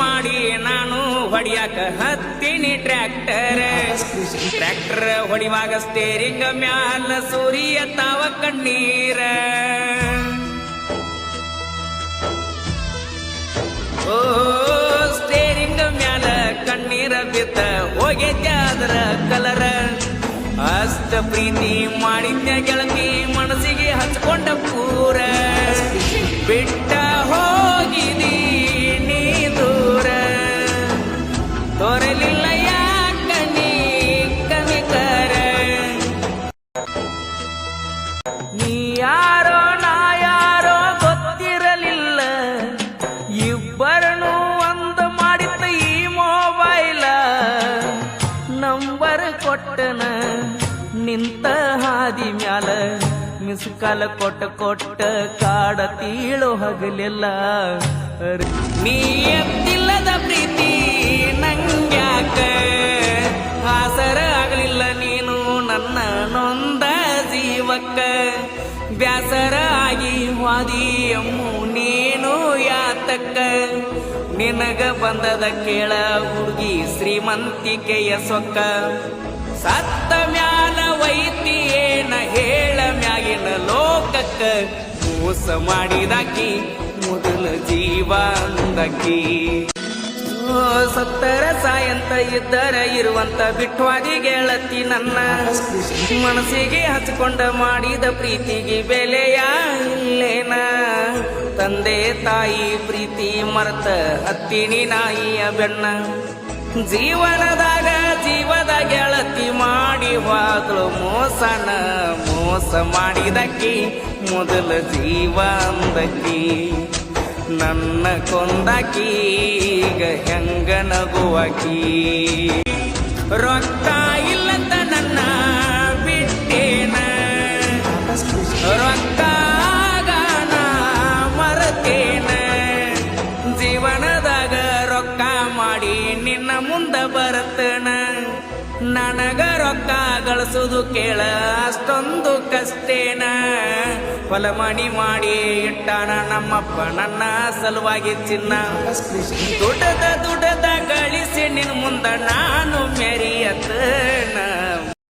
ಮಾಡಿ ನಾನು ಹೊಡಿಯಾಕ ಹತ್ತೀನಿ ಟ್ರ್ಯಾಕ್ಟರ್ ಹೊಡಿವಾಗ ಸ್ಟೇರಿಂಗ್ ಮ್ಯಾಲ ಸೂರ್ಯ ತಾವ ಕಣ್ಣೀರ ಓ ಸ್ಟೇರಿಂಗ್ ಮ್ಯಾಲ ಕಣ್ಣೀರ ಬಿದ್ದ ಹೋಗೈತೆ ಅದರ ಕಲರ ಅಷ್ಟ ಪ್ರೀತಿ ಮಾಡಿದ್ಯ ಗೆಳತಿ ಮನಸ್ಸಿಗೆ ಹಚ್ಕೊಂಡ ಪೂರ ಬಿಟ್ಟ ಹೋಗಿದಿ ನೀ ದೂರ ತೋರಲಿಲ್ಲ ಯಾಕ ನೀ ಕನಿಕರ ನೀ ಯಾರೋ ನಾ ಯಾರೋ ಗೊತ್ತಿರಲಿಲ್ಲ ಇಬ್ಬರನು ಒಂದು ಮಾಡಿತ್ತ ಈ ಮೊಬೈಲ ನಂಬರ್ ಕೊಟ್ಟನ ನಿಂತ ಹಾದಿ ಮ್ಯಾಲ ಮಿಸ್ ಕಾಲ ಕೊಟ್ಟ ಕಾಡ ತೀಳು ಹಗಲೆಲ್ಲ ನೀ ಎತ್ತಿಲ್ಲದ ಪ್ರೀತಿ ನಂಗ್ಯಾಕ ಆಸರ ಆಗಲಿಲ್ಲ ನೀನು ನನ್ನ ನೊಂದ ಜೀವಕ್ಕ ಬ್ಯಾಸರ ಆಗಿ ವಾದಿ ಅಮ್ಮು ನೀನು ಯಾತಕ್ಕ ನಿನಗ ಬಂದದ ಕೇಳ ಹುಡುಗಿ ಶ್ರೀಮಂತಿಕೆಯ ಸೊಕ್ಕ ಸತ್ತ ಮ್ಯಾಲ ವೈತಿ ಏನ ಹೇಳ ಮ್ಯಾಗಿನ ಲೋಕಕ್ಕ ಮೋಸ ಮಾಡಿದಾಕಿ ಮೊದಲ ಜೀವ ಅಂದಕಿ ಸತ್ತರ ಸಾಯಂತ ಇದ್ದರ ಇರುವಂತ ಬಿಟ್ವಾದಿ ಗೆಳತಿ ನನ್ನ ಮನಸ್ಸಿಗೆ ಹಚ್ಕೊಂಡ ಮಾಡಿದ ಪ್ರೀತಿಗೆ ಬೆಲೆಯ ಇಲ್ಲೇನ ತಂದೆ ತಾಯಿ ಪ್ರೀತಿ ಮರ್ತ ಹತ್ತಿನಿ ನಾಯಿಯ ಬೆನ್ನ ಜೀವನದಾಗ ಜೀವದ ಗೆಳತಿ ಮಾಡಿ ಹೋದಳು ಮೋಸ ಮಾಡಿದಕ್ಕಿ ಮೊದಲ ಜೀವ ಅಂದಕ್ಕಿ ನನ್ನ ಕೊಂದಾಕಿ ಈಗ ಹೆಂಗ ನಗುವಾಕಿ ರೊಕ್ಕ ಇಲ್ಲಂತ ನನ್ನ ಬಿಟ್ಟೇನ ರೊಕ್ಕಾಗನ ಮರತೇನ ಜೀವನದಾಗ ರೊಕ್ಕ ಮಾಡಿ ನಿನ್ನ ಮುಂದ ಬರತನ ನನಗ ರೊಕ್ಕ ಗಳಿಸುದು ಕೇಳ ಅಷ್ಟೊಂದು ಕಷ್ಟೇನ ಹೊಲಮಣಿ ಮಾಡಿ ಇಟ್ಟಾನ ನಮ್ಮಪ್ಪ ನನ್ನ ಸಲುವಾಗಿ ಚಿನ್ನ ದುಡದ ಗಳಿಸಿ ನಿನ್ ಮುಂದ ನಾನು ಮೆರಿಯತನ